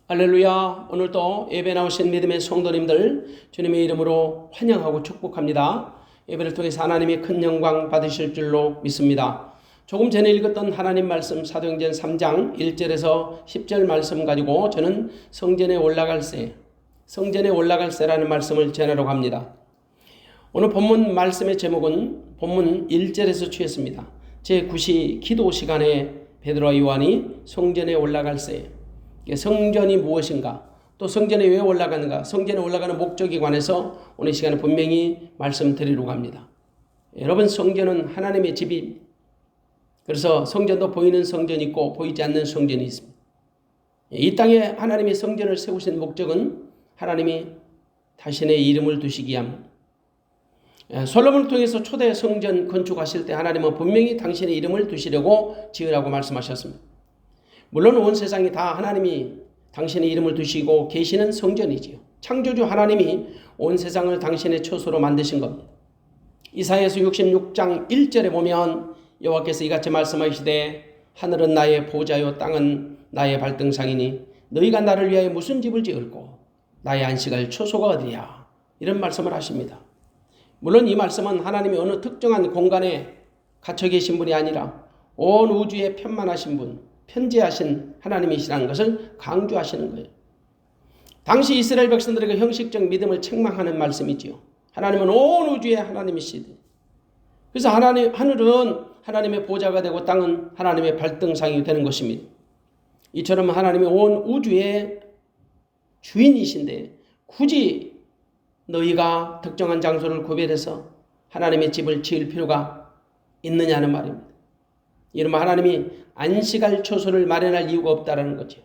할렐루야. 오늘도 예배 나오신 믿음의 성도님들 주님의 이름으로 환영하고 축복합니다. 예배를 통해서 하나님의 큰 영광 받으실 줄로 믿습니다. 조금 전에 읽었던 하나님 말씀 사도행전 3장 1절에서 10절 말씀 가지고 저는 성전에 올라갈 새라는 말씀을 전하려고 합니다. 오늘 본문 말씀의 제목은 본문 1절에서 취했습니다. 제9시 기도 시간에 베드로와 요한이 성전에 올라갈 새, 성전이 무엇인가, 또 성전에 왜 올라가는가, 성전에 올라가는 목적에 관해서 오늘 시간에 분명히 말씀드리려고 합니다. 여러분, 성전은 하나님의 집이, 그래서 성전도 보이는 성전이 있고 보이지 않는 성전이 있습니다. 이 땅에 하나님이 성전을 세우신 목적은 하나님이 자신의 이름을 두시기 위함. 솔로몬을 통해서 초대 성전 건축하실 때 하나님은 분명히 당신의 이름을 두시려고 지으라고 말씀하셨습니다. 물론 온 세상이 다 하나님이 당신의 이름을 두시고 계시는 성전이지요. 창조주 하나님이 온 세상을 당신의 처소로 만드신 겁니다. 이사야서 66장 1절에 보면 여호와께서 이같이 말씀하시되 하늘은 나의 보좌요 땅은 나의 발등상이니 너희가 나를 위하여 무슨 집을 지을꼬 나의 안식할 처소가 어디냐, 이런 말씀을 하십니다. 물론 이 말씀은 하나님이 어느 특정한 공간에 갇혀 계신 분이 아니라 온 우주에 편만하신 분, 편재하신 하나님이시라는 것을 강조하시는 거예요. 당시 이스라엘 백성들에게 형식적 믿음을 책망하는 말씀이지요. 하나님은 온 우주의 하나님이시되, 그래서 하늘은 하나님의 보좌가 되고 땅은 하나님의 발등상이 되는 것입니다. 이처럼 하나님이 온 우주의 주인이신데 굳이 너희가 특정한 장소를 구별해서 하나님의 집을 지을 필요가 있느냐는 말입니다. 이러면 하나님이 안식할 처소를 마련할 이유가 없다는 거죠.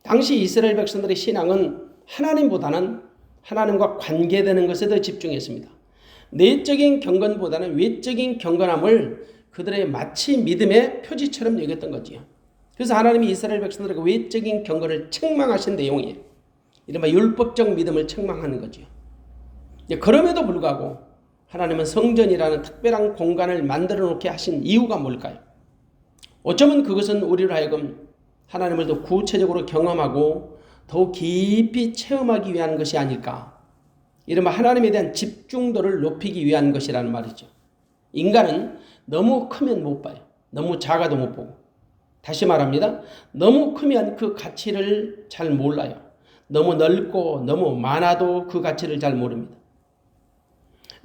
당시 이스라엘 백성들의 신앙은 하나님보다는 하나님과 관계되는 것에 더 집중했습니다. 내적인 경건보다는 외적인 경건함을 그들의 마치 믿음의 표지처럼 여겼던 거지요. 그래서 하나님이 이스라엘 백성들에게 외적인 경건을 책망하신 내용이에요. 이른바 율법적 믿음을 책망하는 거지요. 그럼에도 불구하고 하나님은 성전이라는 특별한 공간을 만들어 놓게 하신 이유가 뭘까요? 어쩌면 그것은 우리로 하여금 하나님을 더 구체적으로 경험하고 더 깊이 체험하기 위한 것이 아닐까. 이른바 하나님에 대한 집중도를 높이기 위한 것이라는 말이죠. 인간은 너무 크면 못 봐요. 너무 작아도 못 보고. 다시 말합니다. 너무 크면 그 가치를 잘 몰라요. 너무 넓고 너무 많아도 그 가치를 잘 모릅니다.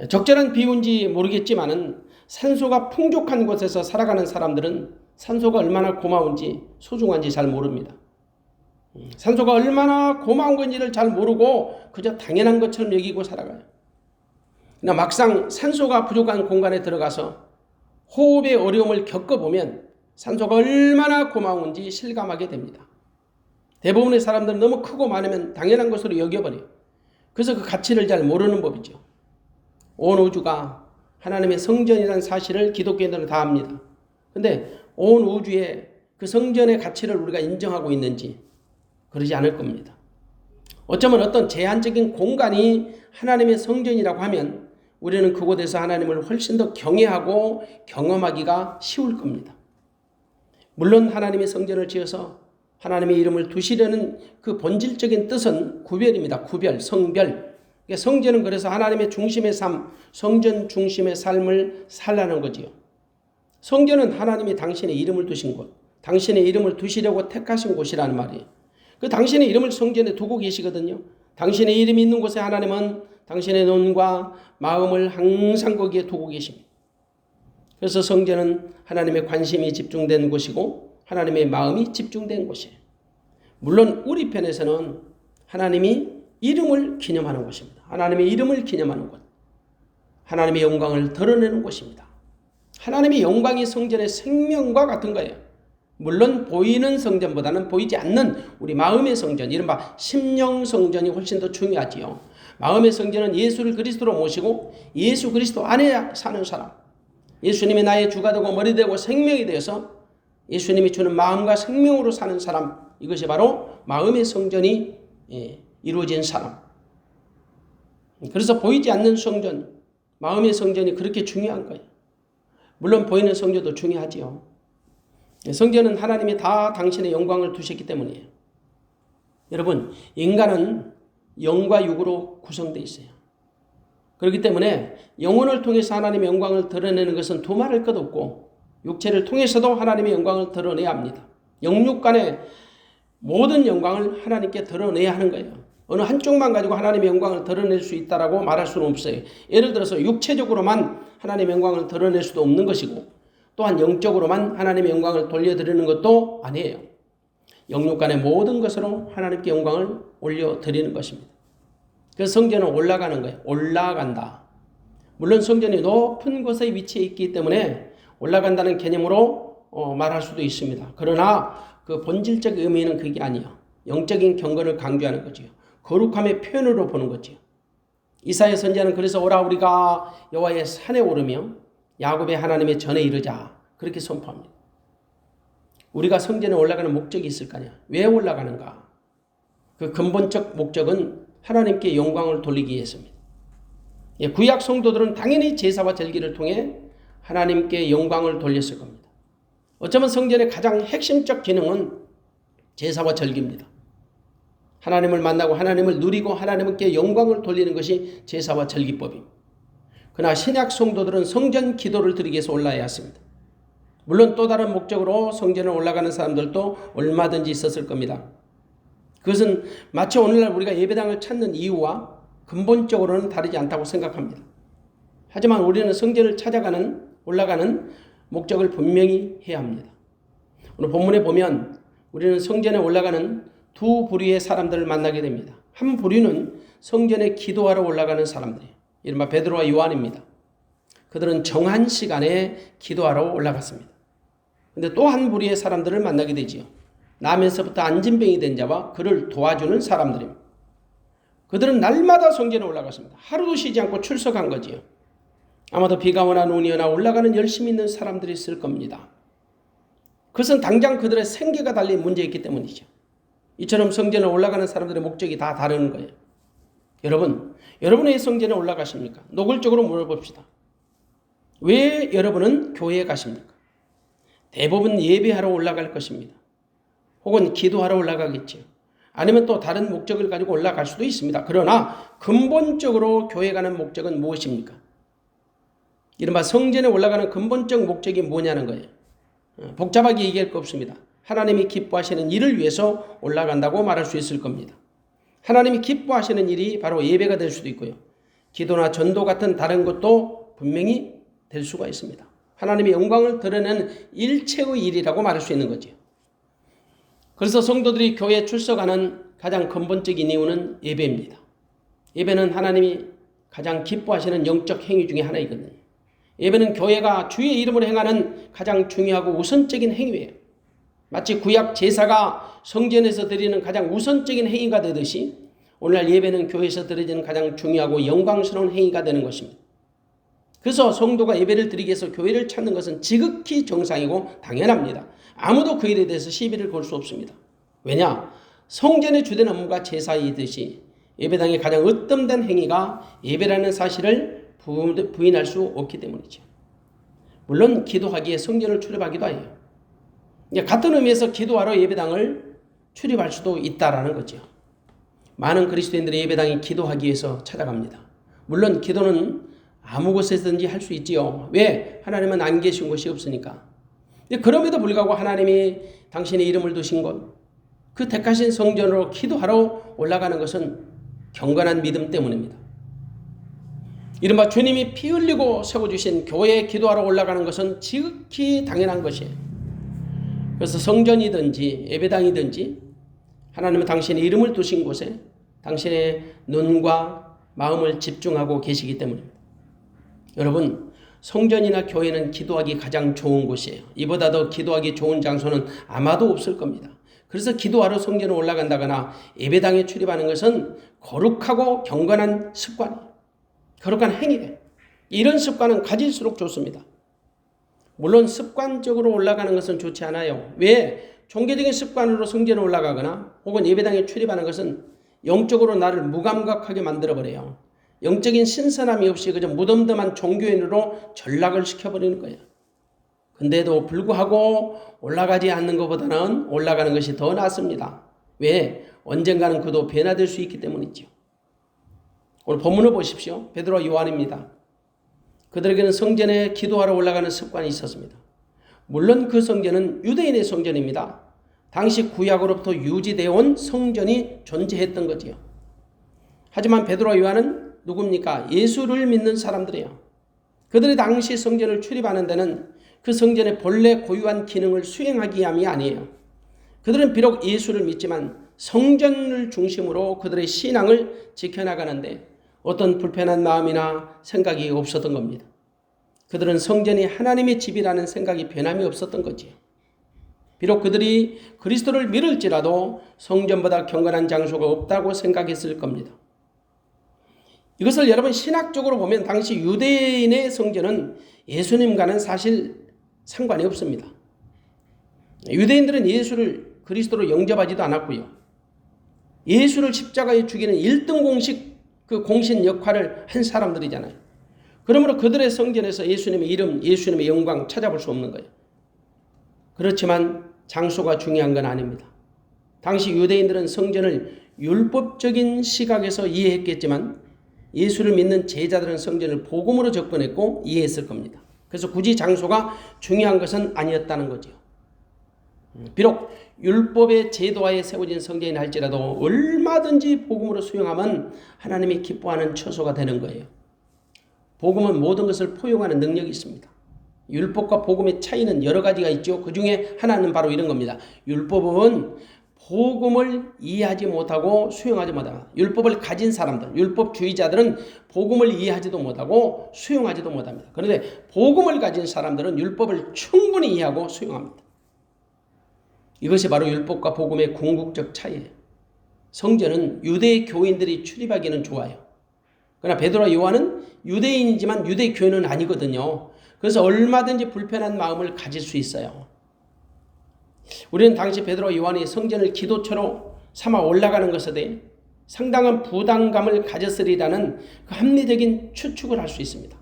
적절한 비유인지 모르겠지만은 산소가 풍족한 곳에서 살아가는 사람들은 산소가 얼마나 고마운지 소중한지 잘 모릅니다. 산소가 얼마나 고마운 건지를 잘 모르고 그저 당연한 것처럼 여기고 살아가요. 그러나 막상 산소가 부족한 공간에 들어가서 호흡의 어려움을 겪어보면 산소가 얼마나 고마운지 실감하게 됩니다. 대부분의 사람들은 너무 크고 많으면 당연한 것으로 여겨버려요. 그래서 그 가치를 잘 모르는 법이죠. 온 우주가 하나님의 성전이라는 사실을 기독교인들은 다 압니다. 그런데 온 우주에 그 성전의 가치를 우리가 인정하고 있는지 그러지 않을 겁니다. 어쩌면 어떤 제한적인 공간이 하나님의 성전이라고 하면 우리는 그곳에서 하나님을 훨씬 더 경외하고 경험하기가 쉬울 겁니다. 물론 하나님의 성전을 지어서 하나님의 이름을 두시려는 그 본질적인 뜻은 구별입니다. 구별, 성별. 성전은 그래서 하나님의 중심의 삶, 성전 중심의 삶을 살라는 거지요. 성전은 하나님이 당신의 이름을 두신 곳, 당신의 이름을 두시려고 택하신 곳이라는 말이에요. 그 당신의 이름을 성전에 두고 계시거든요. 당신의 이름이 있는 곳에 하나님은 당신의 눈과 마음을 항상 거기에 두고 계십니다. 그래서 성전은 하나님의 관심이 집중된 곳이고 하나님의 마음이 집중된 곳이에요. 물론 우리 편에서는 하나님이 이름을 기념하는 곳입니다. 하나님의 이름을 기념하는 곳, 하나님의 영광을 드러내는 곳입니다. 하나님의 영광이 성전의 생명과 같은 거예요. 물론 보이는 성전보다는 보이지 않는 우리 마음의 성전, 이른바 심령 성전이 훨씬 더 중요하지요. 마음의 성전은 예수를 그리스도로 모시고 예수 그리스도 안에 사는 사람, 예수님이 나의 주가 되고 머리 되고 생명이 되어서 예수님이 주는 마음과 생명으로 사는 사람, 이것이 바로 마음의 성전이 이루어진 사람. 그래서 보이지 않는 성전, 마음의 성전이 그렇게 중요한 거예요. 물론 보이는 성전도 중요하지요. 성전은 하나님이 다 당신의 영광을 두셨기 때문이에요. 여러분, 인간은 영과 육으로 구성되어 있어요. 그렇기 때문에 영혼을 통해서 하나님의 영광을 드러내는 것은 두말할 것 없고 육체를 통해서도 하나님의 영광을 드러내야 합니다. 영육 간의 모든 영광을 하나님께 드러내야 하는 거예요. 어느 한쪽만 가지고 하나님의 영광을 드러낼 수 있다라고 말할 수는 없어요. 예를 들어서 육체적으로만 하나님의 영광을 드러낼 수도 없는 것이고 또한 영적으로만 하나님의 영광을 돌려드리는 것도 아니에요. 영육 간의 모든 것으로 하나님께 영광을 올려드리는 것입니다. 그래서 성전은 올라가는 거예요. 올라간다. 물론 성전이 높은 곳에 위치해 있기 때문에 올라간다는 개념으로 말할 수도 있습니다. 그러나 그 본질적 의미는 그게 아니에요. 영적인 경건을 강조하는 거지요. 거룩함의 표현으로 보는 거지요. 이사야 선지자는 그래서 오라 우리가 여호와의 산에 오르며 야곱의 하나님의 전에 이르자 그렇게 선포합니다. 우리가 성전에 올라가는 목적이 있을 거 아니야. 왜 올라가는가? 그 근본적 목적은 하나님께 영광을 돌리기 위해서입니다. 구약 성도들은 당연히 제사와 절기를 통해 하나님께 영광을 돌렸을 겁니다. 어쩌면 성전의 가장 핵심적 기능은 제사와 절기입니다. 하나님을 만나고 하나님을 누리고 하나님께 영광을 돌리는 것이 제사와 절기법입니다. 그러나 신약 성도들은 성전 기도를 드리기 위해서 올라야 했습니다. 물론 또 다른 목적으로 성전에 올라가는 사람들도 얼마든지 있었을 겁니다. 그것은 마치 오늘날 우리가 예배당을 찾는 이유와 근본적으로는 다르지 않다고 생각합니다. 하지만 우리는 성전을 찾아가는 올라가는 목적을 분명히 해야 합니다. 오늘 본문에 보면 우리는 성전에 올라가는 두 부류의 사람들을 만나게 됩니다. 한 부류는 성전에 기도하러 올라가는 사람들이에요. 이른바 베드로와 요한입니다. 그들은 정한 시간에 기도하러 올라갔습니다. 그런데 또 한 부류의 사람들을 만나게 되지요. 나면서부터 안진병이 된 자와 그를 도와주는 사람들입니다. 그들은 날마다 성전에 올라갔습니다. 하루도 쉬지 않고 출석한 거지요. 아마도 비가 오나 눈이 오나 올라가는 열심히 있는 사람들이 있을 겁니다. 그것은 당장 그들의 생계가 달린 문제였기 때문이죠. 이처럼 성전에 올라가는 사람들의 목적이 다 다른 거예요. 여러분의 성전에 올라가십니까? 노골적으로 물어봅시다. 왜 여러분은 교회에 가십니까? 대부분 예배하러 올라갈 것입니다. 혹은 기도하러 올라가겠죠. 아니면 또 다른 목적을 가지고 올라갈 수도 있습니다. 그러나 근본적으로 교회 가는 목적은 무엇입니까? 이른바 성전에 올라가는 근본적 목적이 뭐냐는 거예요. 복잡하게 얘기할 거 없습니다. 하나님이 기뻐하시는 일을 위해서 올라간다고 말할 수 있을 겁니다. 하나님이 기뻐하시는 일이 바로 예배가 될 수도 있고요. 기도나 전도 같은 다른 것도 분명히 될 수가 있습니다. 하나님의 영광을 드러내는 일체의 일이라고 말할 수 있는 거죠. 그래서 성도들이 교회에 출석하는 가장 근본적인 이유는 예배입니다. 예배는 하나님이 가장 기뻐하시는 영적 행위 중에 하나이거든요. 예배는 교회가 주의 이름으로 행하는 가장 중요하고 우선적인 행위예요. 마치 구약 제사가 성전에서 드리는 가장 우선적인 행위가 되듯이 오늘날 예배는 교회에서 드려지는 가장 중요하고 영광스러운 행위가 되는 것입니다. 그래서 성도가 예배를 드리기 위해서 교회를 찾는 것은 지극히 정상이고 당연합니다. 아무도 그 일에 대해서 시비를 걸 수 없습니다. 왜냐? 성전의 주된 업무가 제사이듯이 예배당의 가장 으뜸된 행위가 예배라는 사실을 부인할 수 없기 때문이죠. 물론 기도하기에 성전을 출입하기도 해요. 같은 의미에서 기도하러 예배당을 출입할 수도 있다라는 거죠. 많은 그리스도인들이 예배당에 기도하기 위해서 찾아갑니다. 물론 기도는 아무 곳에서든지 할 수 있지요. 왜? 하나님은 안 계신 곳이 없으니까. 그럼에도 불구하고 하나님이 당신의 이름을 두신 곳, 그 택하신 성전으로 기도하러 올라가는 것은 경건한 믿음 때문입니다. 이른바 주님이 피 흘리고 세워주신 교회에 기도하러 올라가는 것은 지극히 당연한 것이에요. 그래서 성전이든지 예배당이든지 하나님은 당신의 이름을 두신 곳에 당신의 눈과 마음을 집중하고 계시기 때문입니다. 여러분, 성전이나 교회는 기도하기 가장 좋은 곳이에요. 이보다 더 기도하기 좋은 장소는 아마도 없을 겁니다. 그래서 기도하러 성전에 올라간다거나 예배당에 출입하는 것은 거룩하고 경건한 습관이에요. 거룩한 행위예요. 이런 습관은 가질수록 좋습니다. 물론 습관적으로 올라가는 것은 좋지 않아요. 왜? 종교적인 습관으로 성전에 올라가거나 혹은 예배당에 출입하는 것은 영적으로 나를 무감각하게 만들어버려요. 영적인 신선함이 없이 그저 무덤덤한 종교인으로 전락을 시켜버리는 거예요. 근데도 불구하고 올라가지 않는 것보다는 올라가는 것이 더 낫습니다. 왜? 언젠가는 그도 변화될 수 있기 때문이죠. 오늘 본문을 보십시오. 베드로와 요한입니다. 그들에게는 성전에 기도하러 올라가는 습관이 있었습니다. 물론 그 성전은 유대인의 성전입니다. 당시 구약으로부터 유지되어 온 성전이 존재했던 거지요. 하지만 베드로와 요한은 누굽니까? 예수를 믿는 사람들이에요. 그들이 당시 성전을 출입하는 데는 그 성전의 본래 고유한 기능을 수행하기 위함이 아니에요. 그들은 비록 예수를 믿지만 성전을 중심으로 그들의 신앙을 지켜나가는데 어떤 불편한 마음이나 생각이 없었던 겁니다. 그들은 성전이 하나님의 집이라는 생각이 변함이 없었던 거지요. 비록 그들이 그리스도를 믿을지라도 성전보다 경건한 장소가 없다고 생각했을 겁니다. 이것을 여러분 신학적으로 보면 당시 유대인의 성전은 예수님과는 사실 상관이 없습니다. 유대인들은 예수를 그리스도로 영접하지도 않았고요. 예수를 십자가에 죽이는 1등 그 공신 역할을 한 사람들이잖아요. 그러므로 그들의 성전에서 예수님의 이름, 예수님의 영광 찾아볼 수 없는 거예요. 그렇지만 장소가 중요한 건 아닙니다. 당시 유대인들은 성전을 율법적인 시각에서 이해했겠지만 예수를 믿는 제자들은 성전을 복음으로 접근했고 이해했을 겁니다. 그래서 굳이 장소가 중요한 것은 아니었다는 거죠. 비록 율법의 제도하에 세워진 성전이 할지라도 얼마든지 복음으로 수용하면 하나님이 기뻐하는 처소가 되는 거예요. 복음은 모든 것을 포용하는 능력이 있습니다. 율법과 복음의 차이는 여러 가지가 있죠. 그 중에 하나는 바로 이런 겁니다. 율법은 복음을 이해하지 못하고 수용하지 못합니다. 율법을 가진 사람들, 율법주의자들은 복음을 이해하지도 못하고 수용하지도 못합니다. 그런데 복음을 가진 사람들은 율법을 충분히 이해하고 수용합니다. 이것이 바로 율법과 복음의 궁극적 차이예요. 성전은 유대 교인들이 출입하기는 좋아요. 그러나 베드로와 요한은 유대인이지만 유대 교인은 아니거든요. 그래서 얼마든지 불편한 마음을 가질 수 있어요. 우리는 당시 베드로와 요한이 성전을 기도처로 삼아 올라가는 것에 대해 상당한 부담감을 가졌으리라는 그 합리적인 추측을 할 수 있습니다.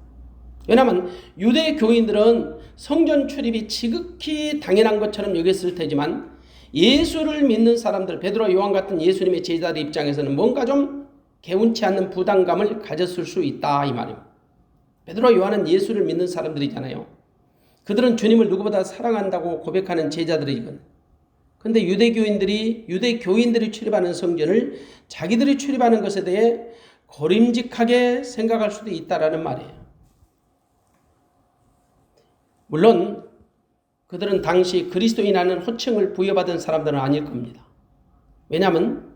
왜냐하면 유대 교인들은 성전 출입이 지극히 당연한 것처럼 여겼을 테지만 예수를 믿는 사람들, 베드로와 요한 같은 예수님의 제자들 입장에서는 뭔가 좀 개운치 않는 부담감을 가졌을 수 있다 이 말입니다. 베드로와 요한은 예수를 믿는 사람들이잖아요. 그들은 주님을 누구보다 사랑한다고 고백하는 제자들이거든요. 그런데 유대 교인들이 출입하는 성전을 자기들이 출입하는 것에 대해 고림직하게 생각할 수도 있다라는 말이에요. 물론 그들은 당시 그리스도인이라는 호칭을 부여받은 사람들은 아닐 겁니다. 왜냐하면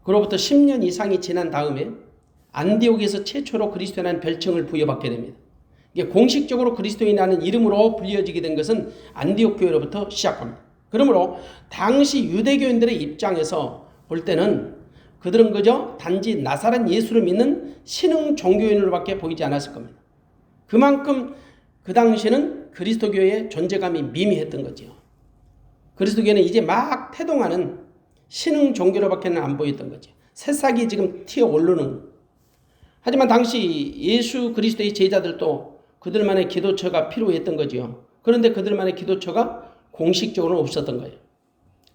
그로부터 10년 이상이 지난 다음에 안디옥에서 최초로 그리스도인이라는 별칭을 부여받게 됩니다. 이게 공식적으로 그리스도인이라는 이름으로 불려지게 된 것은 안디옥 교회로부터 시작합니다. 그러므로 당시 유대교인들의 입장에서 볼 때는 그들은 그저 단지 나사렛 예수를 믿는 신흥 종교인으로밖에 보이지 않았을 겁니다. 그만큼 그 당시에는 그리스도교의 존재감이 미미했던 거죠. 그리스도교는 이제 막 태동하는 신흥 종교로밖에는 안 보였던 거죠. 새싹이 지금 튀어 오르는. 하지만 당시 예수 그리스도의 제자들도 그들만의 기도처가 필요했던 거죠. 그런데 그들만의 기도처가 공식적으로는 없었던 거예요.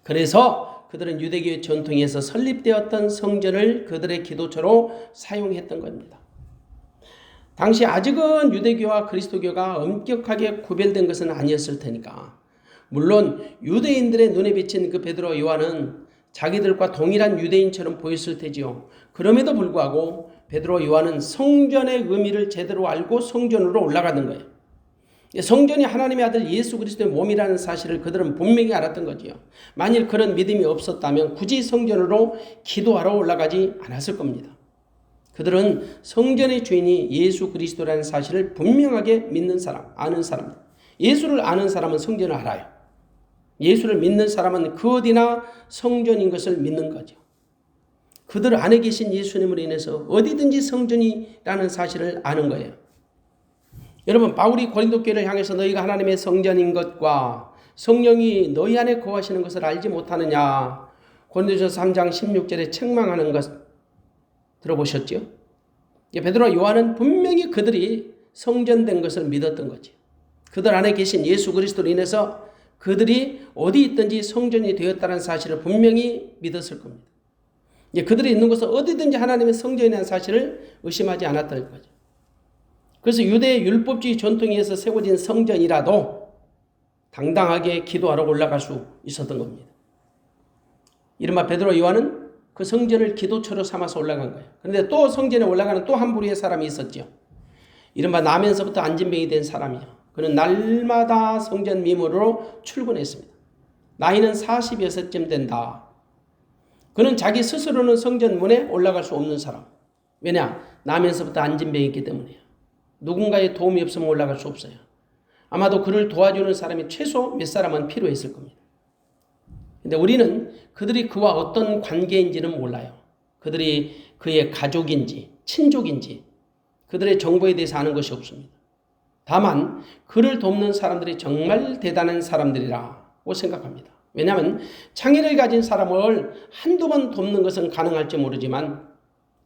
그래서 그들은 유대교의 전통에서 설립되었던 성전을 그들의 기도처로 사용했던 겁니다. 당시 아직은 유대교와 그리스도교가 엄격하게 구별된 것은 아니었을 테니까. 물론 유대인들의 눈에 비친 그 베드로와 요한은 자기들과 동일한 유대인처럼 보였을 테지요. 그럼에도 불구하고 베드로와 요한은 성전의 의미를 제대로 알고 성전으로 올라가는 거예요. 성전이 하나님의 아들 예수 그리스도의 몸이라는 사실을 그들은 분명히 알았던 거지요. 만일 그런 믿음이 없었다면 굳이 성전으로 기도하러 올라가지 않았을 겁니다. 그들은 성전의 주인이 예수 그리스도라는 사실을 분명하게 믿는 사람, 아는 사람. 예수를 아는 사람은 성전을 알아요. 예수를 믿는 사람은 그 어디나 성전인 것을 믿는 거죠. 그들 안에 계신 예수님으로 인해서 어디든지 성전이라는 사실을 아는 거예요. 여러분, 바울이 고린도 교회를 향해서 너희가 하나님의 성전인 것과 성령이 너희 안에 거하시는 것을 알지 못하느냐. 고린도전서 3장 16절에 책망하는 것 들어보셨죠? 베드로와 요한은 분명히 그들이 성전된 것을 믿었던 거지. 그들 안에 계신 예수 그리스도로 인해서 그들이 어디 있든지 성전이 되었다는 사실을 분명히 믿었을 겁니다. 그들이 있는 곳은 어디든지 하나님의 성전이라는 사실을 의심하지 않았다는 거죠. 그래서 유대의 율법주의 전통에 의해서 세워진 성전이라도 당당하게 기도하러 올라갈 수 있었던 겁니다. 이른바 베드로 요한은 그 성전을 기도처로 삼아서 올라간 거예요. 그런데 또 성전에 올라가는 또 한 부류의 사람이 있었죠. 이른바 나면서부터 안진뱅이 된 사람이요. 그는 날마다 성전 미문으로 출근했습니다. 나이는 46쯤 된다. 그는 자기 스스로는 성전 문에 올라갈 수 없는 사람. 왜냐? 나면서부터 안진뱅이있기 때문이에요. 누군가의 도움이 없으면 올라갈 수 없어요. 아마도 그를 도와주는 사람이 최소 몇 사람은 필요했을 겁니다. 근데 우리는 그들이 그와 어떤 관계인지는 몰라요. 그들이 그의 가족인지 친족인지 그들의 정보에 대해서 아는 것이 없습니다. 다만 그를 돕는 사람들이 정말 대단한 사람들이라고 생각합니다. 왜냐하면 창의를 가진 사람을 한두 번 돕는 것은 가능할지 모르지만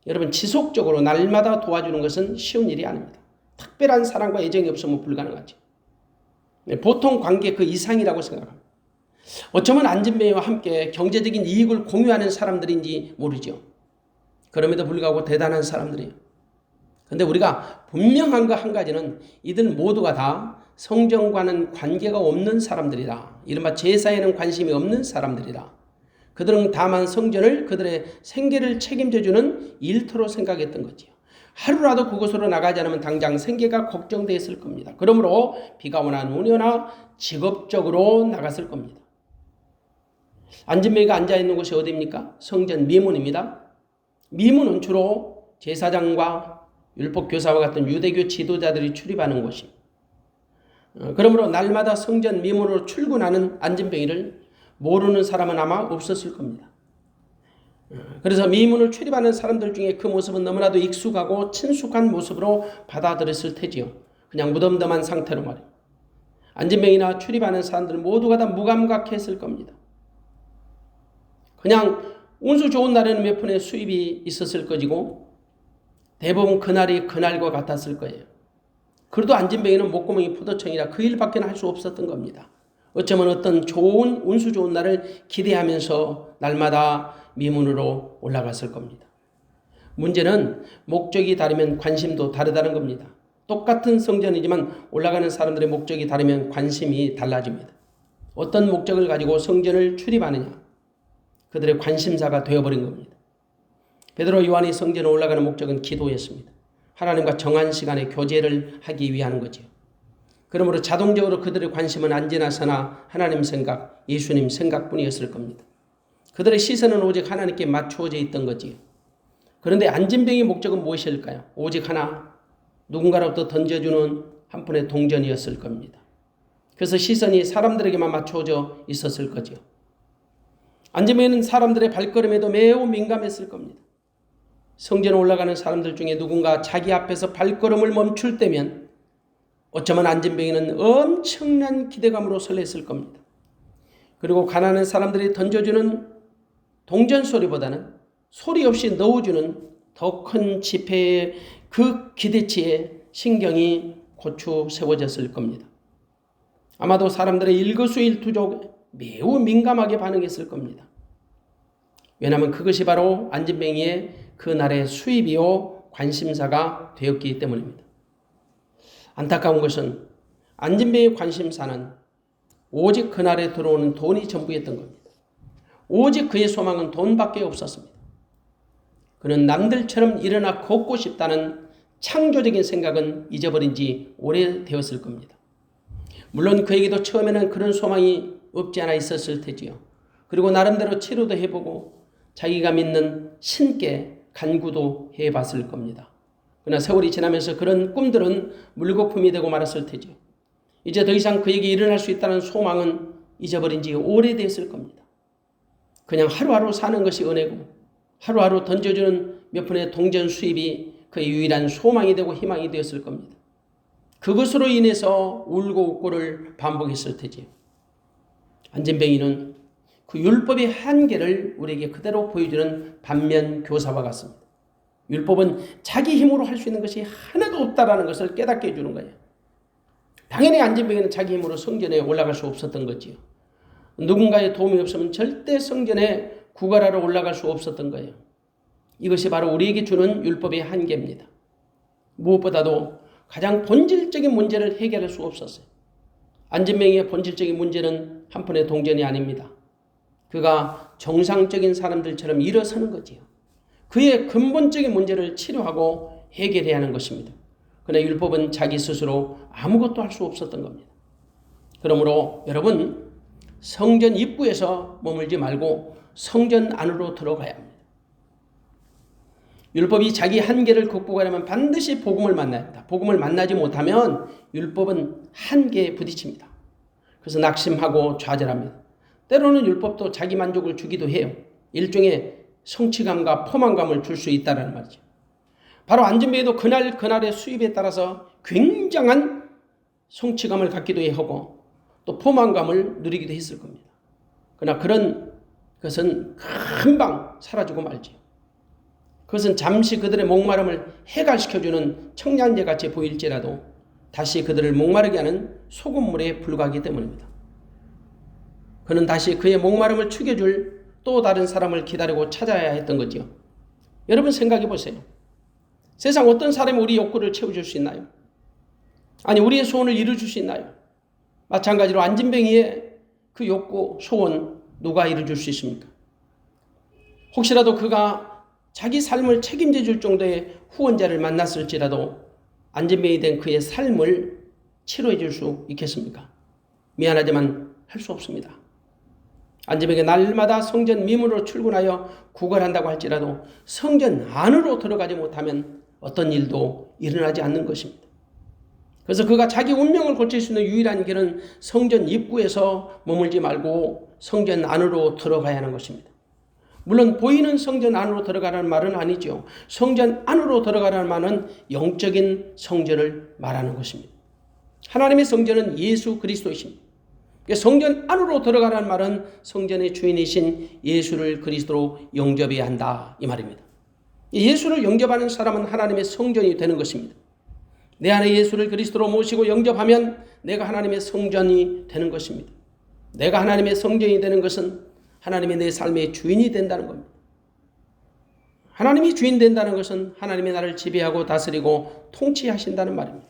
여러분 지속적으로 날마다 도와주는 것은 쉬운 일이 아닙니다. 특별한 사랑과 애정이 없으면 불가능하죠. 보통 관계 그 이상이라고 생각합니다. 어쩌면 안진뱅이와 함께 경제적인 이익을 공유하는 사람들인지 모르죠. 그럼에도 불구하고 대단한 사람들이에요. 그런데 우리가 분명한 거 한 가지는 이들 모두가 다 성전과는 관계가 없는 사람들이다. 이른바 제사에는 관심이 없는 사람들이다. 그들은 다만 성전을 그들의 생계를 책임져주는 일터로 생각했던 거지요. 하루라도 그곳으로 나가지 않으면 당장 생계가 걱정되었을 겁니다. 그러므로 비가 오나 눈이 오나 직업적으로 나갔을 겁니다. 안진뱅이가 앉아있는 곳이 어디입니까? 성전 미문입니다. 미문은 주로 제사장과 율법교사와 같은 유대교 지도자들이 출입하는 곳입니다. 그러므로 날마다 성전 미문으로 출근하는 안진뱅이를 모르는 사람은 아마 없었을 겁니다. 그래서 미문을 출입하는 사람들 중에 그 모습은 너무나도 익숙하고 친숙한 모습으로 받아들였을 테지요. 그냥 무덤덤한 상태로 말이에요. 안진뱅이나 출입하는 사람들 모두가 다 무감각했을 겁니다. 그냥 운수 좋은 날에는 몇 푼의 수입이 있었을 것이고 대부분 그날이 그날과 같았을 거예요. 그래도 안진뱅이는 목구멍이 포도청이라 그 일밖에 할 수 없었던 겁니다. 어쩌면 어떤 좋은 운수 좋은 날을 기대하면서 날마다 미문으로 올라갔을 겁니다. 문제는 목적이 다르면 관심도 다르다는 겁니다. 똑같은 성전이지만 올라가는 사람들의 목적이 다르면 관심이 달라집니다. 어떤 목적을 가지고 성전을 출입하느냐 그들의 관심사가 되어버린 겁니다. 베드로 요한이 성전에 올라가는 목적은 기도였습니다. 하나님과 정한 시간에 교제를 하기 위한 거죠. 그러므로 자동적으로 그들의 관심은 언제나 서나 하나님 생각, 예수님 생각뿐이었을 겁니다. 그들의 시선은 오직 하나님께 맞추어져 있던 거지요. 그런데 안진뱅이의 목적은 무엇일까요? 오직 하나, 누군가로부터 던져주는 한 푼의 동전이었을 겁니다. 그래서 시선이 사람들에게만 맞추어져 있었을 거죠. 안진뱅이는 사람들의 발걸음에도 매우 민감했을 겁니다. 성전에 올라가는 사람들 중에 누군가 자기 앞에서 발걸음을 멈출 때면 어쩌면 안진뱅이는 엄청난 기대감으로 설렜을 겁니다. 그리고 가난한 사람들이 던져주는 동전 소리보다는 소리 없이 넣어주는 더 큰 지폐의 그 기대치에 신경이 고추 세워졌을 겁니다. 아마도 사람들의 일거수일투족에 매우 민감하게 반응했을 겁니다. 왜냐하면 그것이 바로 안진뱅이의 그날의 수입이요 관심사가 되었기 때문입니다. 안타까운 것은 안진뱅이의 관심사는 오직 그날에 들어오는 돈이 전부였던 겁니다. 오직 그의 소망은 돈밖에 없었습니다. 그는 남들처럼 일어나 걷고 싶다는 창조적인 생각은 잊어버린 지 오래되었을 겁니다. 물론 그에게도 처음에는 그런 소망이 없지 않아 있었을 테지요. 그리고 나름대로 치료도 해보고 자기가 믿는 신께 간구도 해봤을 겁니다. 그러나 세월이 지나면서 그런 꿈들은 물거품이 되고 말았을 테죠. 이제 더 이상 그에게 일어날 수 있다는 소망은 잊어버린 지 오래됐을 겁니다. 그냥 하루하루 사는 것이 은혜고 하루하루 던져주는 몇 푼의 동전 수입이 그의 유일한 소망이 되고 희망이 되었을 겁니다. 그것으로 인해서 울고 웃고를 반복했을 테지요. 안진뱅이는 그 율법의 한계를 우리에게 그대로 보여주는 반면 교사와 같습니다. 율법은 자기 힘으로 할 수 있는 것이 하나도 없다라는 것을 깨닫게 해주는 거예요. 당연히 안진뱅이는 자기 힘으로 성전에 올라갈 수 없었던 거지요. 누군가의 도움이 없으면 절대 성전에 구걸하러 올라갈 수 없었던 거예요. 이것이 바로 우리에게 주는 율법의 한계입니다. 무엇보다도 가장 본질적인 문제를 해결할 수 없었어요. 안진뱅이의 본질적인 문제는 한푼의 동전이 아닙니다. 그가 정상적인 사람들처럼 일어서는 거지요. 그의 근본적인 문제를 치료하고 해결해야 하는 것입니다. 그러나 율법은 자기 스스로 아무것도 할 수 없었던 겁니다. 그러므로 여러분, 성전 입구에서 머물지 말고 성전 안으로 들어가야 합니다. 율법이 자기 한계를 극복하려면 반드시 복음을 만나야 합니다. 복음을 만나지 못하면 율법은 한계에 부딪힙니다. 그래서 낙심하고 좌절합니다. 때로는 율법도 자기 만족을 주기도 해요. 일종의 성취감과 포만감을 줄 수 있다는 말이죠. 바로 안진뱅이도 그날의 수입에 따라서 굉장한 성취감을 갖기도 하고 또 포만감을 누리기도 했을 겁니다. 그러나 그런 것은 금방 사라지고 말지요. 그것은 잠시 그들의 목마름을 해갈시켜주는 청량제 같이 보일지라도 다시 그들을 목마르게 하는 소금물에 불과하기 때문입니다. 그는 다시 그의 목마름을 축여줄 또 다른 사람을 기다리고 찾아야 했던 거지요. 여러분 생각해 보세요. 세상 어떤 사람이 우리 욕구를 채워줄 수 있나요? 아니 우리의 소원을 이루어줄 수 있나요? 마찬가지로 안진뱅이의 그 욕구, 소원 누가 이루어줄 수 있습니까? 혹시라도 그가 자기 삶을 책임져 줄 정도의 후원자를 만났을지라도 안진뱅이 된 그의 삶을 치료해 줄 수 있겠습니까? 미안하지만 할 수 없습니다. 안진뱅이가 날마다 성전 미문으로 출근하여 구걸한다고 할지라도 성전 안으로 들어가지 못하면 어떤 일도 일어나지 않는 것입니다. 그래서 그가 자기 운명을 고칠 수 있는 유일한 길은 성전 입구에서 머물지 말고 성전 안으로 들어가야 하는 것입니다. 물론 보이는 성전 안으로 들어가라는 말은 아니죠. 성전 안으로 들어가라는 말은 영적인 성전을 말하는 것입니다. 하나님의 성전은 예수 그리스도이십니다. 성전 안으로 들어가라는 말은 성전의 주인이신 예수를 그리스도로 영접해야 한다 이 말입니다. 예수를 영접하는 사람은 하나님의 성전이 되는 것입니다. 내 안에 예수를 그리스도로 모시고 영접하면 내가 하나님의 성전이 되는 것입니다. 내가 하나님의 성전이 되는 것은 하나님의 내 삶의 주인이 된다는 겁니다. 하나님이 주인 된다는 것은 하나님이 나를 지배하고 다스리고 통치하신다는 말입니다.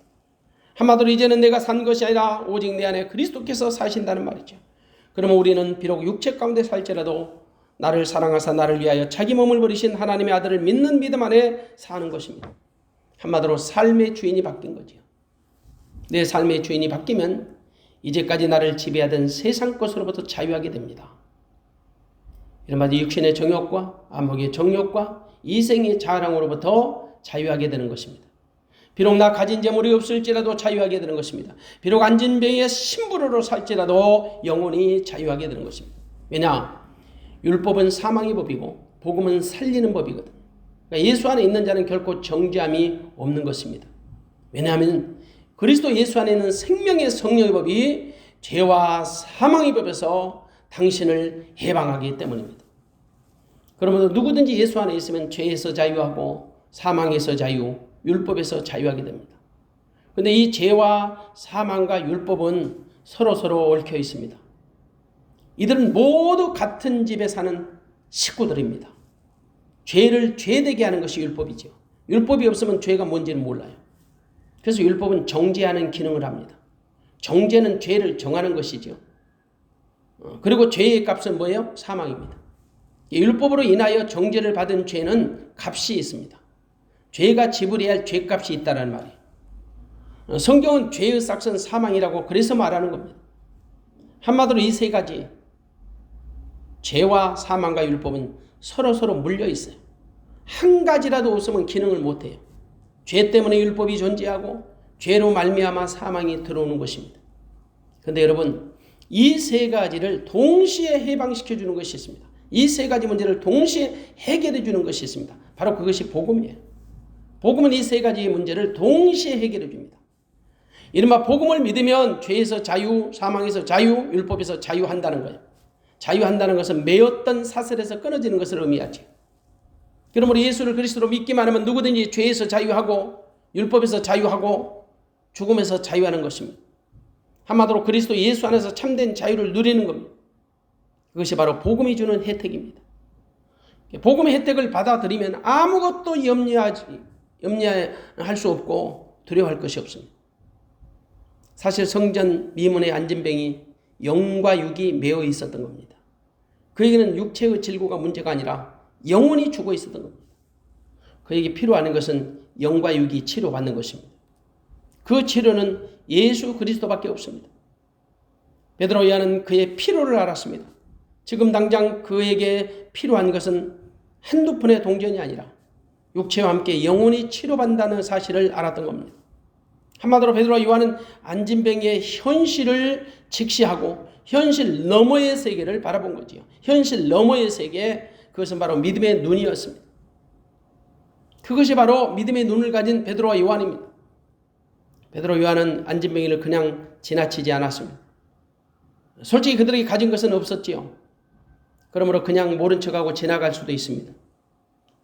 한마디로 이제는 내가 산 것이 아니라 오직 내 안에 그리스도께서 사신다는 말이죠. 그러면 우리는 비록 육체 가운데 살지라도 나를 사랑하사 나를 위하여 자기 몸을 버리신 하나님의 아들을 믿는 믿음 안에 사는 것입니다. 한마디로 삶의 주인이 바뀐 거죠. 내 삶의 주인이 바뀌면 이제까지 나를 지배하던 세상 것으로부터 자유하게 됩니다. 이른바 육신의 정욕과 안목의 정욕과 이생의 자랑으로부터 자유하게 되는 것입니다. 비록 나 가진 재물이 없을지라도 자유하게 되는 것입니다. 비록 안진뱅이의 신부로로 살지라도 영원히 자유하게 되는 것입니다. 왜냐? 율법은 사망의 법이고 복음은 살리는 법이거든. 그러니까 예수 안에 있는 자는 결코 정죄함이 없는 것입니다. 왜냐하면 그리스도 예수 안에 있는 생명의 성령의 법이 죄와 사망의 법에서 당신을 해방하기 때문입니다. 그러므로 누구든지 예수 안에 있으면 죄에서 자유하고 사망에서 자유, 율법에서 자유하게 됩니다. 그런데 이 죄와 사망과 율법은 서로 얽혀 있습니다. 이들은 모두 같은 집에 사는 식구들입니다. 죄를 죄되게 하는 것이 율법이죠. 율법이 없으면 죄가 뭔지는 몰라요. 그래서 율법은 정죄하는 기능을 합니다. 정죄는 죄를 정하는 것이죠. 그리고 죄의 값은 뭐예요? 사망입니다. 율법으로 인하여 정죄를 받은 죄는 값이 있습니다. 죄가 지불해야 할 죄값이 있다는 말이에요. 성경은 죄의 삭은 사망이라고 그래서 말하는 겁니다. 한마디로 이 세 가지 죄와 사망과 율법은 서로 물려 있어요. 한 가지라도 없으면 기능을 못해요. 죄 때문에 율법이 존재하고 죄로 말미암아 사망이 들어오는 것입니다. 그런데 여러분 이 세 가지를 동시에 해방시켜주는 것이 있습니다. 이 세 가지 문제를 동시에 해결해 주는 것이 있습니다. 바로 그것이 복음이에요. 복음은 이 세 가지의 문제를 동시에 해결해 줍니다. 이른바 복음을 믿으면 죄에서 자유, 사망에서 자유, 율법에서 자유한다는 거예요. 자유한다는 것은 매였던 사슬에서 끊어지는 것을 의미하지. 그러므로 예수를 그리스도로 믿기만 하면 누구든지 죄에서 자유하고 율법에서 자유하고 죽음에서 자유하는 것입니다. 한마디로 그리스도 예수 안에서 참된 자유를 누리는 겁니다. 그것이 바로 복음이 주는 혜택입니다. 복음의 혜택을 받아들이면 아무것도 염려할 수 없고 두려워할 것이 없습니다. 사실 성전 미문의 안진뱅이 영과 육이 매어 있었던 겁니다. 그에게는 육체의 질고가 문제가 아니라 영혼이 죽어 있었던 겁니다. 그에게 필요한 것은 영과 육이 치료받는 것입니다. 그 치료는 예수 그리스도밖에 없습니다. 베드로 요한은 그의 필요를 알았습니다. 지금 당장 그에게 필요한 것은 한두 푼의 동전이 아니라 육체와 함께 영혼이 치료받는다는 사실을 알았던 겁니다. 한마디로 베드로와 요한은 안진뱅이의 현실을 직시하고 현실 너머의 세계를 바라본 거지요. 현실 너머의 세계, 그것은 바로 믿음의 눈이었습니다. 그것이 바로 믿음의 눈을 가진 베드로와 요한입니다. 베드로 요한은 안진뱅이를 그냥 지나치지 않았습니다. 솔직히 그들에게 가진 것은 없었지요. 그러므로 그냥 모른 척하고 지나갈 수도 있습니다.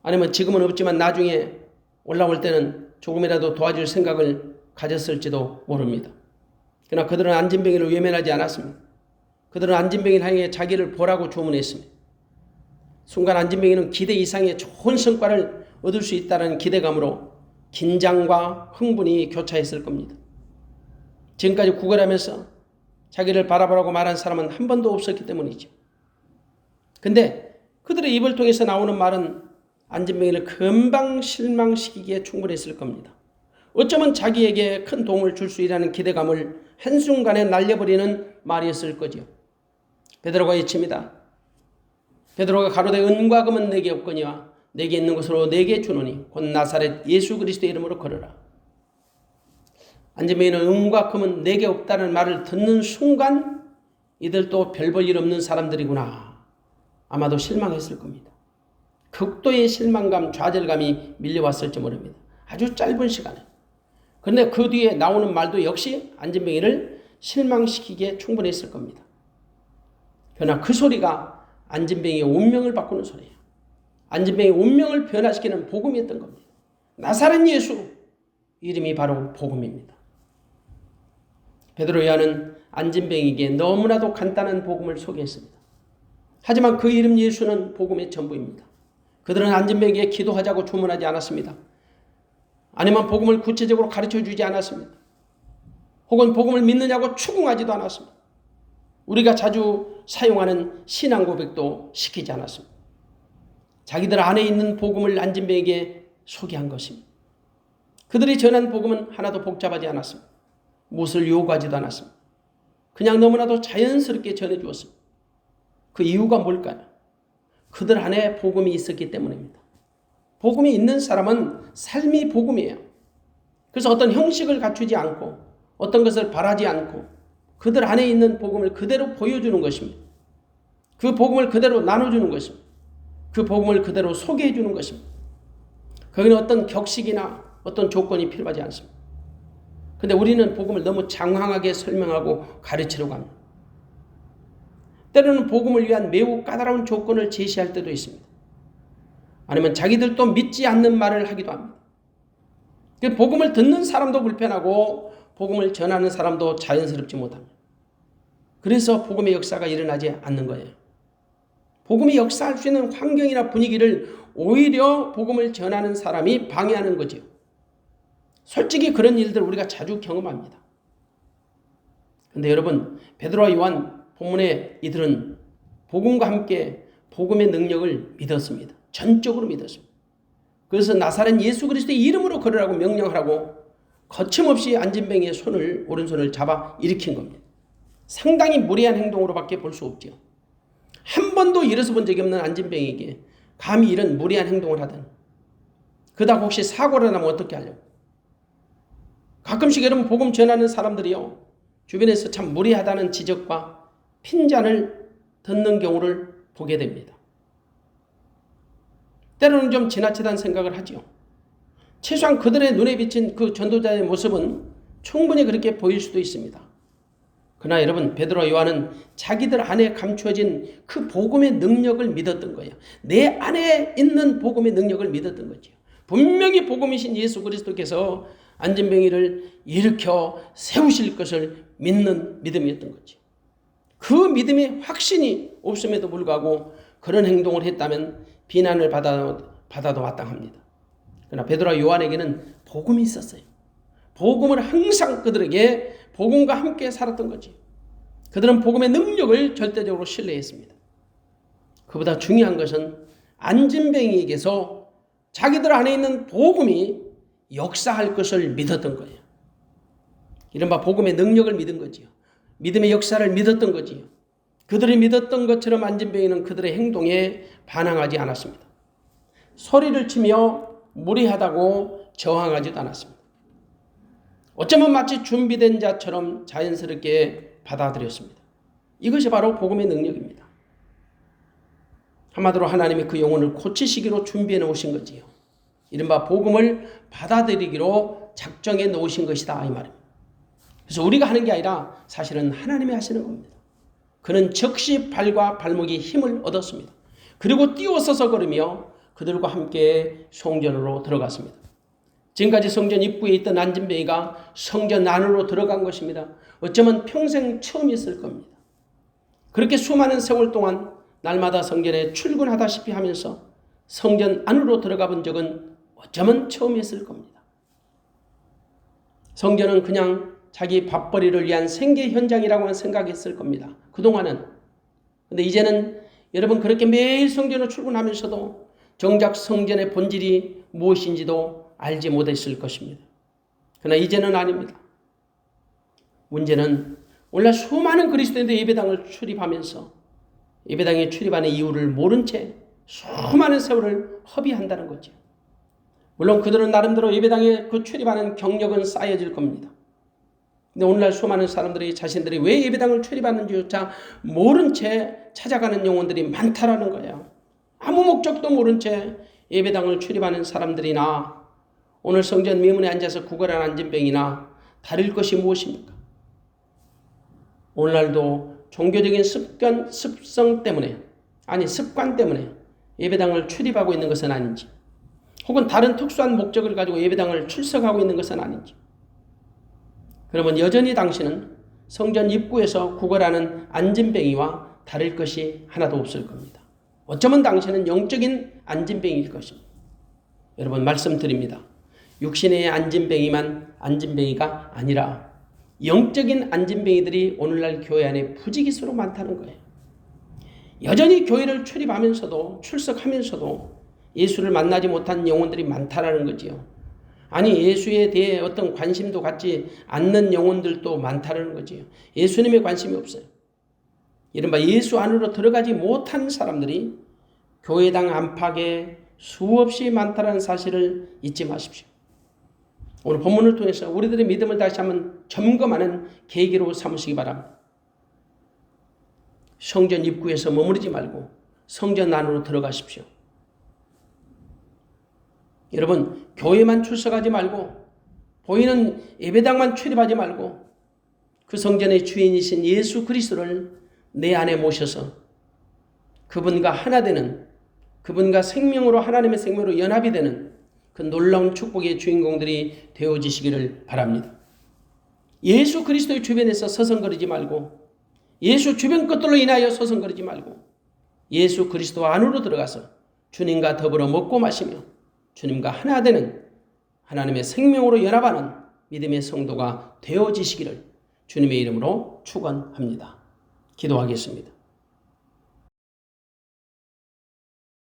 아니면 지금은 없지만 나중에 올라올 때는 조금이라도 도와줄 생각을 가졌을지도 모릅니다. 그러나 그들은 안진뱅이를 외면하지 않았습니다. 그들은 안진뱅이를 향해 자기를 보라고 주문했습니다. 순간 안진뱅이는 기대 이상의 좋은 성과를 얻을 수 있다는 기대감으로 긴장과 흥분이 교차했을 겁니다. 지금까지 구걸하면서 자기를 바라보라고 말한 사람은 한 번도 없었기 때문이죠. 근데 그들의 입을 통해서 나오는 말은 안진뱅이를 금방 실망시키기에 충분했을 겁니다. 어쩌면 자기에게 큰 도움을 줄 수 있다는 기대감을 한순간에 날려버리는 말이었을 거죠. 베드로가 외칩니다. 베드로가 가로되 은과 금은 내게 없거니와 내게 있는 것으로 내게 주노니 곧 나사렛 예수 그리스도의 이름으로 걸어라. 안진뱅이는 은과 금은 내게 없다는 말을 듣는 순간 이들도 별 볼 일 없는 사람들이구나. 아마도 실망했을 겁니다. 극도의 실망감, 좌절감이 밀려왔을지 모릅니다. 아주 짧은 시간에. 그런데 그 뒤에 나오는 말도 역시 안진뱅이를 실망시키기에 충분했을 겁니다. 그러나 그 소리가 안진뱅이의 운명을 바꾸는 소리예요. 안진뱅이의 운명을 변화시키는 복음이었던 겁니다. 나사렛 예수, 이름이 바로 복음입니다. 베드로 요한은 안진뱅이에게 너무나도 간단한 복음을 소개했습니다. 하지만 그 이름 예수는 복음의 전부입니다. 그들은 안진뱅이에게 기도하자고 주문하지 않았습니다. 아니면 복음을 구체적으로 가르쳐주지 않았습니다. 혹은 복음을 믿느냐고 추궁하지도 않았습니다. 우리가 자주 사용하는 신앙 고백도 시키지 않았습니다. 자기들 안에 있는 복음을 안진뱅이에게 소개한 것입니다. 그들이 전한 복음은 하나도 복잡하지 않았습니다. 무엇을 요구하지도 않았습니다. 그냥 너무나도 자연스럽게 전해주었습니다. 그 이유가 뭘까요? 그들 안에 복음이 있었기 때문입니다. 복음이 있는 사람은 삶이 복음이에요. 그래서 어떤 형식을 갖추지 않고 어떤 것을 바라지 않고 그들 안에 있는 복음을 그대로 보여주는 것입니다. 그 복음을 그대로 나눠주는 것입니다. 그 복음을 그대로 소개해 주는 것입니다. 거기는 어떤 격식이나 어떤 조건이 필요하지 않습니다. 그런데 우리는 복음을 너무 장황하게 설명하고 가르치려고 합니다. 때로는 복음을 위한 매우 까다로운 조건을 제시할 때도 있습니다. 아니면 자기들도 믿지 않는 말을 하기도 합니다. 복음을 듣는 사람도 불편하고 복음을 전하는 사람도 자연스럽지 못합니다. 그래서 복음의 역사가 일어나지 않는 거예요. 복음이 역사할 수 있는 환경이나 분위기를 오히려 복음을 전하는 사람이 방해하는 거죠. 솔직히 그런 일들 우리가 자주 경험합니다. 그런데 여러분, 베드로와 요한 본문의 이들은 복음과 함께 복음의 능력을 믿었습니다. 전적으로 믿었습니다. 그래서 나사렛 예수 그리스도의 이름으로 걸으라고 명령하라고 거침없이 안진뱅이의 오른손을 잡아 일으킨 겁니다. 상당히 무례한 행동으로밖에 볼 수 없죠. 한 번도 일어서 본 적이 없는 안진뱅이에게 감히 이런 무례한 행동을 하다니. 그러다 혹시 사고를 나면 어떻게 하려고. 가끔씩 여러분 복음 전하는 사람들이요, 주변에서 참 무례하다는 지적과 핀잔을 듣는 경우를 보게 됩니다. 때로는 좀 지나치다는 생각을 하죠. 최소한 그들의 눈에 비친 그 전도자의 모습은 충분히 그렇게 보일 수도 있습니다. 그러나 여러분, 베드로와 요한은 자기들 안에 감추어진 그 복음의 능력을 믿었던 거예요. 내 안에 있는 복음의 능력을 믿었던 거죠. 분명히 복음이신 예수 그리스도께서 안진뱅이를 일으켜 세우실 것을 믿는 믿음이었던 거죠. 그 믿음의 확신이 없음에도 불구하고 그런 행동을 했다면 비난을 받아도 마땅합니다. 그러나 베드로와 요한에게는 복음이 있었어요. 복음을 항상 그들에게 복음과 함께 살았던 거지. 그들은 복음의 능력을 절대적으로 신뢰했습니다. 그보다 중요한 것은 안진뱅이에게서 자기들 안에 있는 복음이 역사할 것을 믿었던 거예요. 이른바 복음의 능력을 믿은 거지요. 믿음의 역사를 믿었던 거지요. 그들이 믿었던 것처럼 안진뱅이는 그들의 행동에 반항하지 않았습니다. 소리를 치며 무례하다고 저항하지도 않았습니다. 어쩌면 마치 준비된 자처럼 자연스럽게 받아들였습니다. 이것이 바로 복음의 능력입니다. 한마디로 하나님이 그 영혼을 고치시기로 준비해 놓으신 거지요. 이른바 복음을 받아들이기로 작정해 놓으신 것이다 이 말입니다. 그래서 우리가 하는 게 아니라 사실은 하나님이 하시는 겁니다. 그는 즉시 발과 발목이 힘을 얻었습니다. 그리고 뛰어서서 걸으며 그들과 함께 성전으로 들어갔습니다. 지금까지 성전 입구에 있던 안진뱅이가 성전 안으로 들어간 것입니다. 어쩌면 평생 처음이었을 겁니다. 그렇게 수많은 세월 동안 날마다 성전에 출근하다시피 하면서 성전 안으로 들어가 본 적은 어쩌면 처음이었을 겁니다. 성전은 그냥 자기 밥벌이를 위한 생계 현장이라고만 생각했을 겁니다. 그동안은. 근데 이제는 여러분 그렇게 매일 성전을 출근하면서도 정작 성전의 본질이 무엇인지도 알지 못했을 것입니다. 그러나 이제는 아닙니다. 문제는 오늘날 수많은 그리스도인들이 예배당을 출입하면서 예배당에 출입하는 이유를 모른 채 수많은 세월을 허비한다는 거죠. 물론 그들은 나름대로 예배당에 그 출입하는 경력은 쌓여질 겁니다. 근데 오늘날 수많은 사람들이 자신들이 왜 예배당을 출입하는지조차 모른 채 찾아가는 영혼들이 많다라는 거예요. 아무 목적도 모른 채 예배당을 출입하는 사람들이나 오늘 성전 미문에 앉아서 구걸한 안진뱅이나 다를 것이 무엇입니까? 오늘날도 종교적인 습관 때문에 예배당을 출입하고 있는 것은 아닌지, 혹은 다른 특수한 목적을 가지고 예배당을 출석하고 있는 것은 아닌지, 그러면 여전히 당신은 성전 입구에서 구걸하는 안진뱅이와 다를 것이 하나도 없을 겁니다. 어쩌면 당신은 영적인 안진뱅이일 것입니다. 여러분 말씀드립니다. 육신의 안진뱅이만 안진뱅이가 아니라 영적인 안진뱅이들이 오늘날 교회 안에 부지기수로 많다는 거예요. 여전히 교회를 출입하면서도 출석하면서도 예수를 만나지 못한 영혼들이 많다라는 거지요. 아니 예수에 대해 어떤 관심도 갖지 않는 영혼들도 많다라는 거지요. 예수님에 관심이 없어요. 이른바 예수 안으로 들어가지 못한 사람들이 교회당 안팎에 수없이 많다는 사실을 잊지 마십시오. 오늘 본문을 통해서 우리들의 믿음을 다시 한번 점검하는 계기로 삼으시기 바랍니다. 성전 입구에서 머무르지 말고 성전 안으로 들어가십시오. 여러분 교회만 출석하지 말고 보이는 예배당만 출입하지 말고 그 성전의 주인이신 예수 그리스도를 내 안에 모셔서 그분과 하나 되는, 그분과 생명으로 하나님의 생명으로 연합이 되는 그 놀라운 축복의 주인공들이 되어지시기를 바랍니다. 예수 그리스도의 주변에서 서성거리지 말고 예수 주변 것들로 인하여 서성거리지 말고 예수 그리스도 안으로 들어가서 주님과 더불어 먹고 마시며 주님과 하나 되는 하나님의 생명으로 연합하는 믿음의 성도가 되어지시기를 주님의 이름으로 축원합니다. 기도하겠습니다.